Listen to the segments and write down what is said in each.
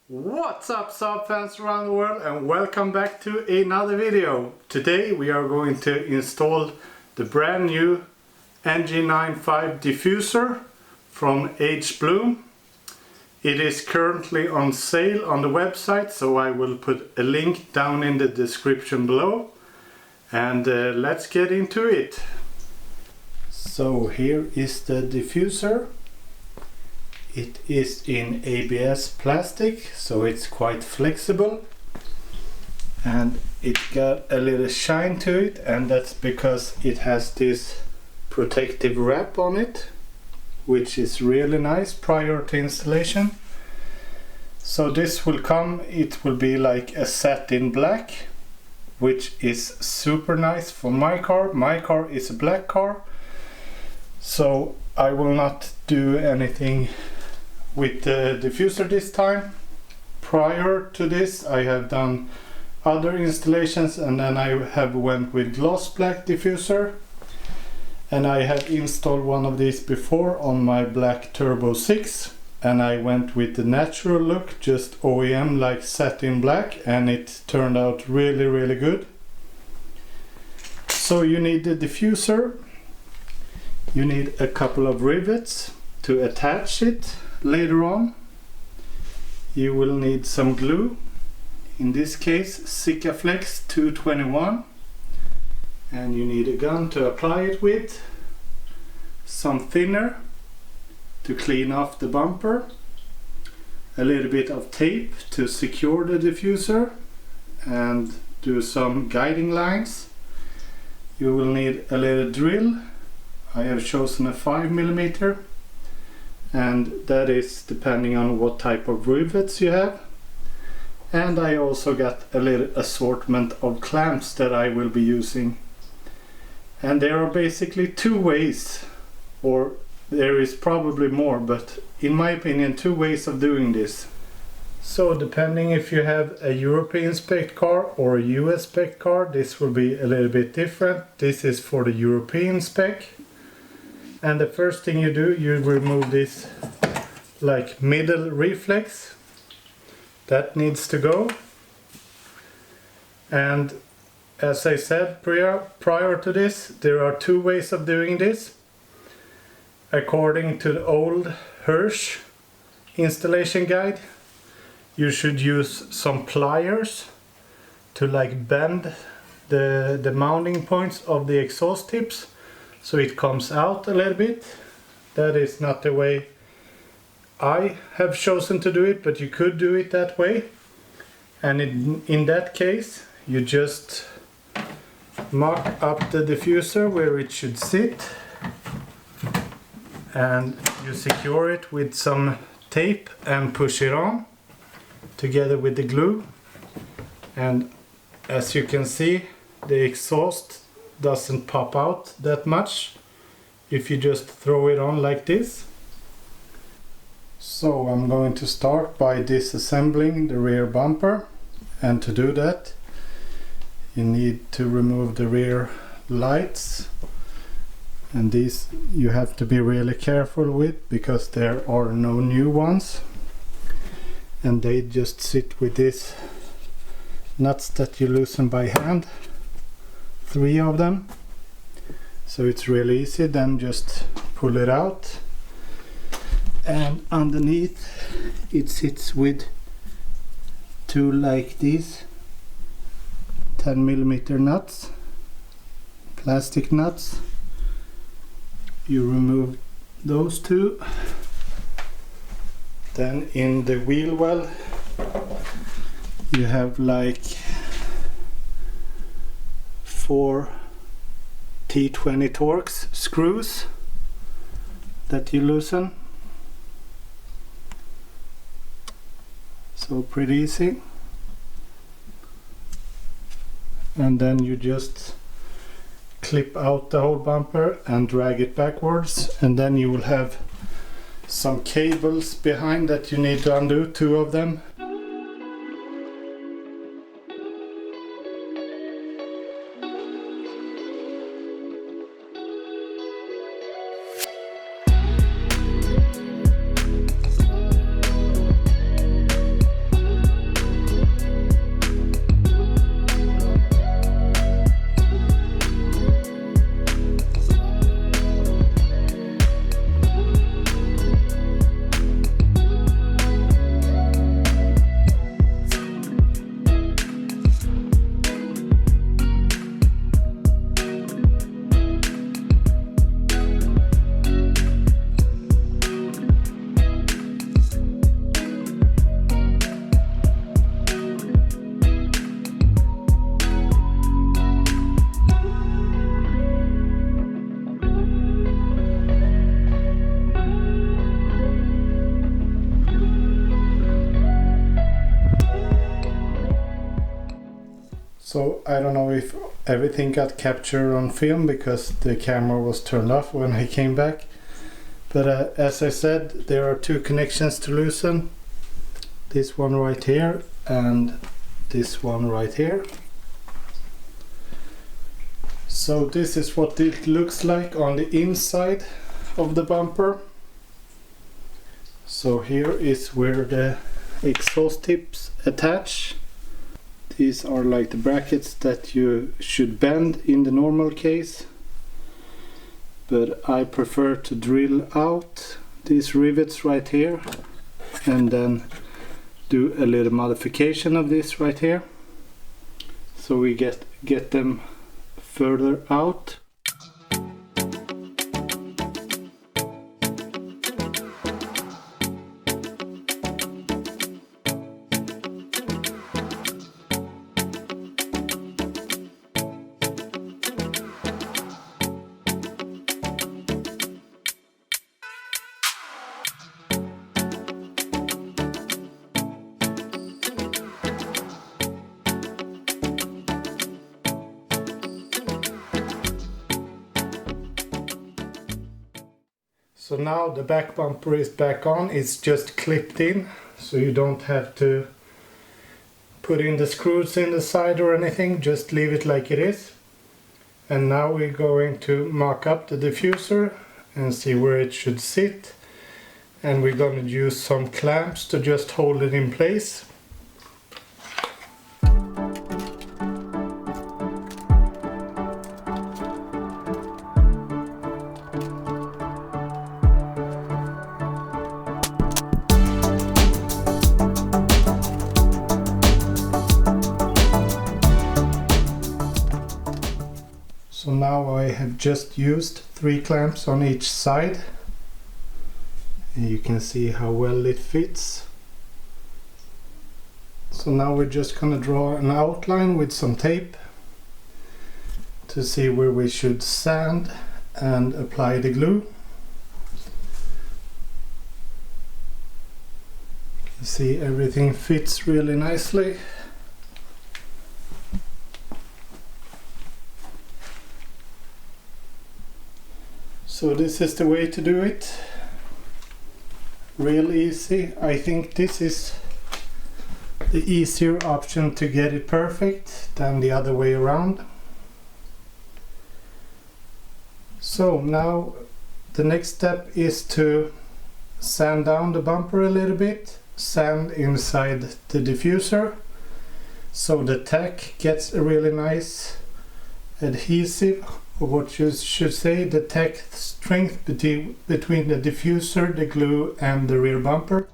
What's up Saab fans around the world, and welcome back to another video. Today we are going to install the brand new NG95 diffuser from Hblom. It is currently on sale on the website, so I will put a link down in the description below. And let's get into it. So here is the diffuser. It is in ABS plastic, so it's quite flexible, and it got a little shine to it, and that's because it has this protective wrap on it, which is really nice prior to installation. So this will come, it will be like a satin black, which is super nice for my car. My car is a black car, so I will not do anything with the diffuser this time. Prior to this I have done other installations, and then I have went with gloss black diffuser, and I have installed one of these before on my black Turbo 6, and I went with the natural look, just OEM like satin black, and it turned out really good. So you need the diffuser, you need a couple of rivets to attach it. Later on you will need some glue, in this case Sikaflex 221, and you need a gun to apply it with, some thinner to clean off the bumper, a little bit of tape to secure the diffuser and do some guiding lines. You will need a little drill. I have chosen a 5mm, and that is depending on what type of rivets you have. And I also got a little assortment of clamps that I will be using. And there are basically two ways, or there is probably more, but in my opinion two ways of doing this. So depending if you have a European spec car or a US spec car, this will be a little bit different. This is for the European spec. And the first thing you do, you remove this like middle reflex. That needs to go. And as I said prior to this, there are two ways of doing this. According to the old Hirsch installation guide, you should use some pliers to like bend the mounting points of the exhaust tips, so it comes out a little bit. That is not the way I have chosen to do it, but you could do it that way. And in that case, you just mark up the diffuser where it should sit, and you secure it with some tape and push it on together with the glue. And as you can see, the exhaust doesn't pop out that much if you just throw it on like this. So I'm going to start by disassembling the rear bumper, and to do that you need to remove the rear lights, and these you have to be really careful with because there are no new ones, and they just sit with these nuts that you loosen by hand, 3 of them, so it's really easy. Then just pull it out, and underneath it sits with 2 like these 10mm nuts, plastic nuts. You remove those 2. Then in the wheel well you have like 4 T20 Torx screws that you loosen. So pretty easy. And then you just clip out the whole bumper and drag it backwards, and then you will have some cables behind that you need to undo, 2 of them. So I don't know if everything got captured on film because the camera was turned off when I came back. But as I said, there are two connections to loosen. This one right here and this one right here. So this is what it looks like on the inside of the bumper. So here is where the exhaust tips attach. These are like the brackets that you should bend in the normal case, but I prefer to drill out these rivets right here and then do a little modification of this right here, so we get them further out. So now the back bumper is back on, it's just clipped in, so you don't have to put in the screws in the side or anything, just leave it like it is. And now we're going to mock up the diffuser and see where it should sit. And we're going to use some clamps to just hold it in place. So now I have just used 3 clamps on each side, and you can see how well it fits. So now we're just going to draw an outline with some tape to see where we should sand and apply the glue. You can see everything fits really nicely. So this is the way to do it. Real easy. I think this is the easier option to get it perfect than the other way around. So now the next step is to sand down the bumper a little bit, sand inside the diffuser, so the tack gets a really nice adhesive, or what you should say, the tack strength between the diffuser, the glue and the rear bumper.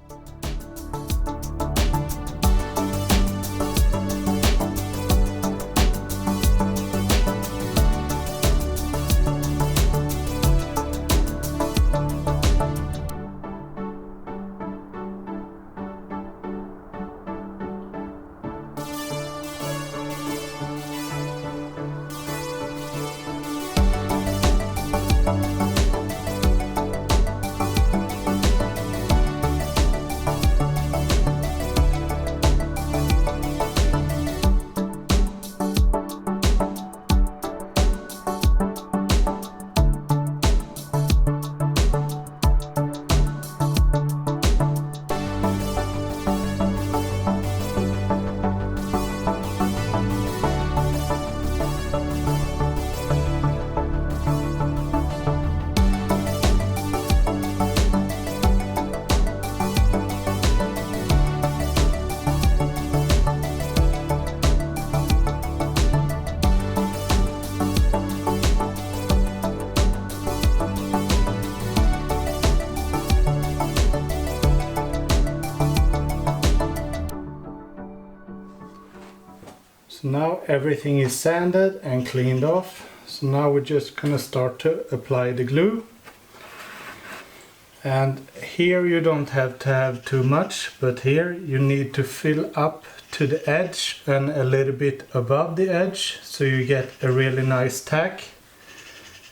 So now everything is sanded and cleaned off. So now we're just gonna start to apply the glue. And here you don't have to have too much, but here you need to fill up to the edge and a little bit above the edge, so you get a really nice tack.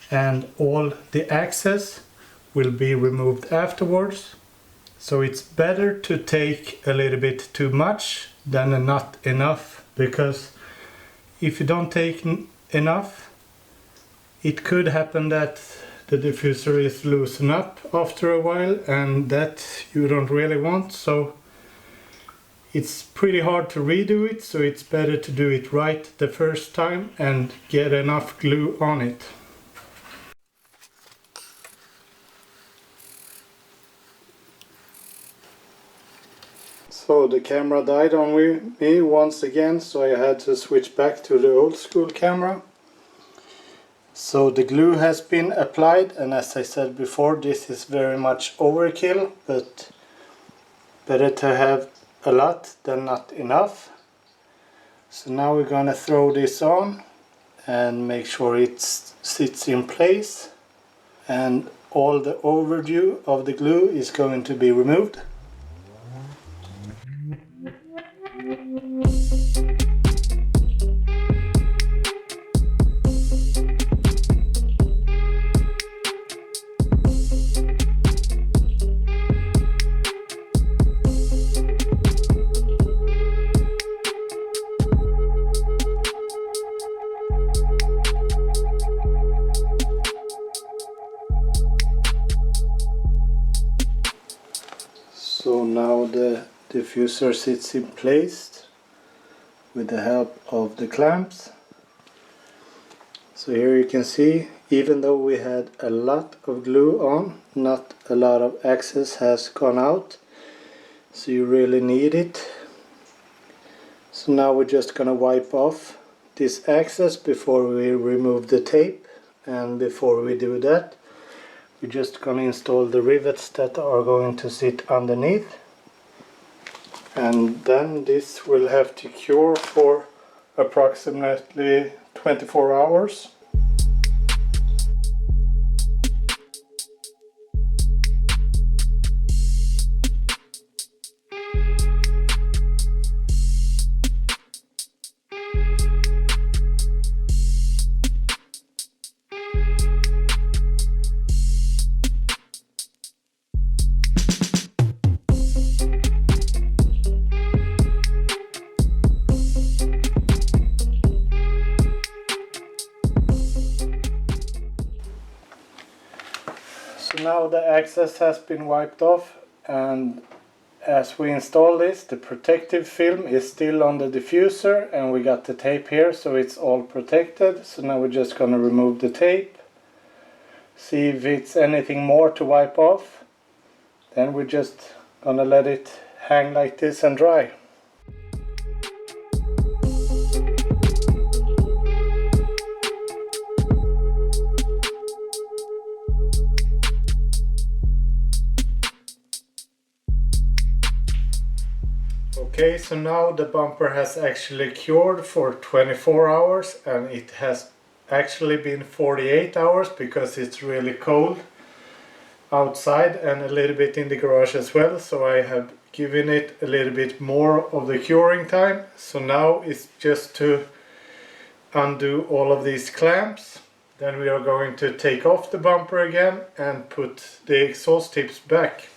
And all the excess will be removed afterwards. So it's better to take a little bit too much than not enough, because if you don't take enough, it could happen that the diffuser is loosen up after a while, and that you don't really want. So it's pretty hard to redo it, so it's better to do it right the first time and get enough glue on it. So the camera died on me once again, so I had to switch back to the old school camera. So the glue has been applied, and as I said before, this is very much overkill, but better to have a lot than not enough. So now we're gonna throw this on and make sure it sits in place, and all the overdew of the glue is going to be removed. So now the diffuser sits in place with the help of the clamps. So here you can see, even though we had a lot of glue on, not a lot of excess has gone out, so you really need it. So now we're just gonna wipe off this excess before we remove the tape, and before we do that, we're just gonna install the rivets that are going to sit underneath, and then this will have to cure for approximately 24 hours. So now the excess has been wiped off, and as we install this, the protective film is still on the diffuser, and we got the tape here, so it's all protected. So now we're just going to remove the tape, see if it's anything more to wipe off, then we're just going to let it hang like this and dry. Okay, so now the bumper has actually cured for 24 hours, and it has actually been 48 hours because it's really cold outside and a little bit in the garage as well. So I have given it a little bit more of the curing time. So now it's just to undo all of these clamps. Then we are going to take off the bumper again and put the exhaust tips back.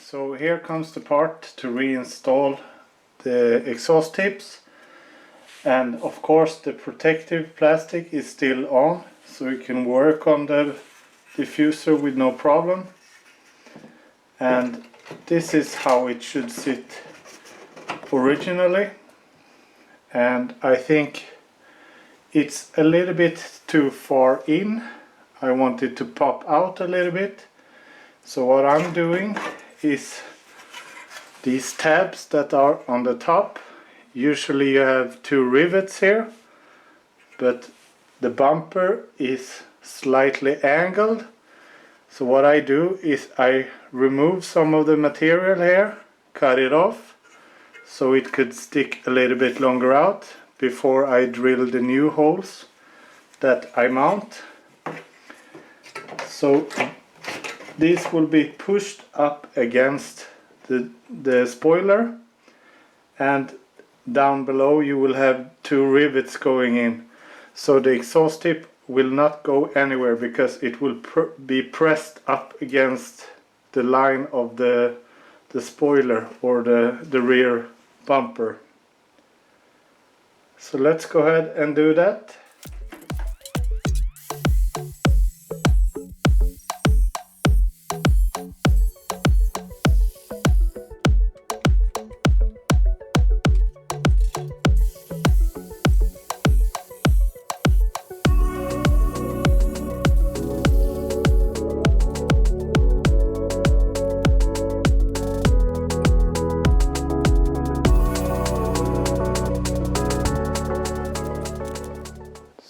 So here comes the part to reinstall the exhaust tips, and of course the protective plastic is still on, so you can work on the diffuser with no problem. And this is how it should sit originally, and I think it's a little bit too far in. I want it to pop out a little bit. So what I'm doing is these tabs that are on the top. Usually you have two rivets here, but the bumper is slightly angled. So what I do is I remove some of the material here, cut it off, so it could stick a little bit longer out before I drill the new holes that I mount. So these will be pushed up against the spoiler, and down below you will have two rivets going in, so the exhaust tip will not go anywhere because it will be pressed up against the line of the spoiler or the rear bumper. So let's go ahead and do that.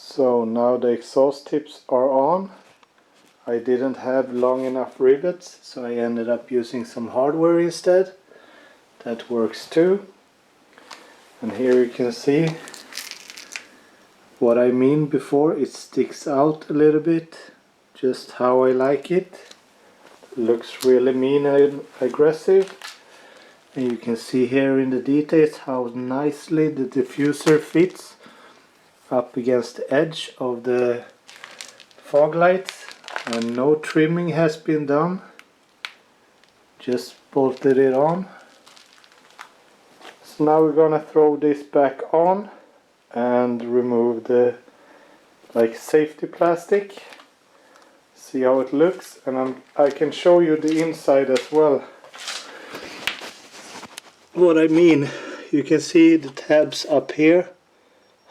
So now the exhaust tips are on. I didn't have long enough rivets, so I ended up using some hardware instead. That works too. And here you can see what I mean before. It sticks out a little bit, just how I like it. Looks really mean and aggressive. And you can see here in the details how nicely the diffuser fits up against the edge of the fog lights, and no trimming has been done, just bolted it on. So now we're gonna throw this back on and remove the safety plastic, see how it looks, and I can show you the inside as well. What I mean, you can see the tabs up here,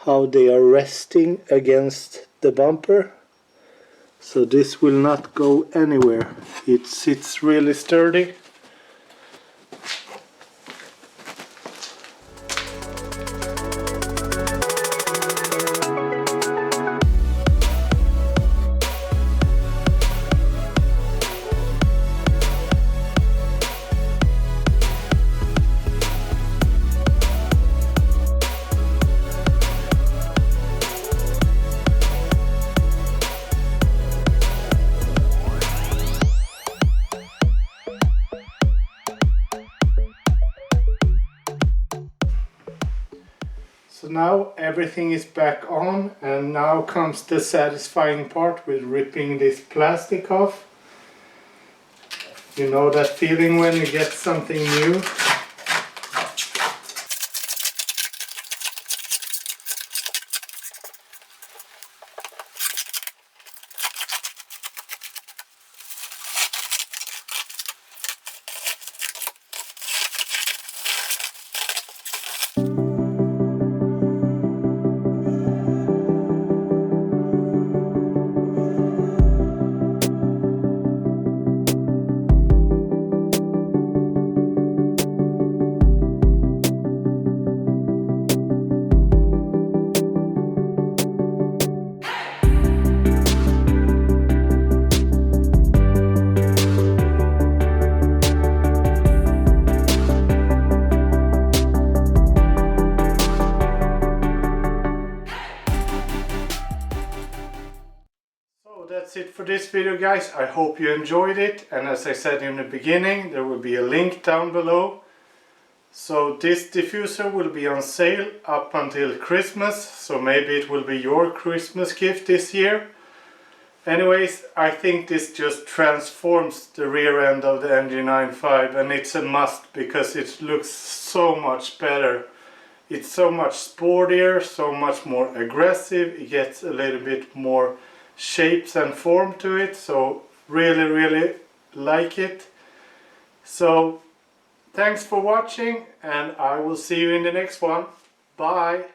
how they are resting against the bumper, so this will not go anywhere. It sits really sturdy. So now everything is back on, and now comes the satisfying part with ripping this plastic off. You know that feeling when you get something new? That's it for this video, guys. I hope you enjoyed it, and as I said in the beginning, there will be a link down below. So this diffuser will be on sale up until Christmas, so maybe it will be your Christmas gift this year. Anyways, I think this just transforms the rear end of the MG95, and it's a must because it looks so much better. It's so much sportier, so much more aggressive. It gets a little bit more shapes and form to it, so really like it. So thanks for watching, and I will see you in the next one. Bye.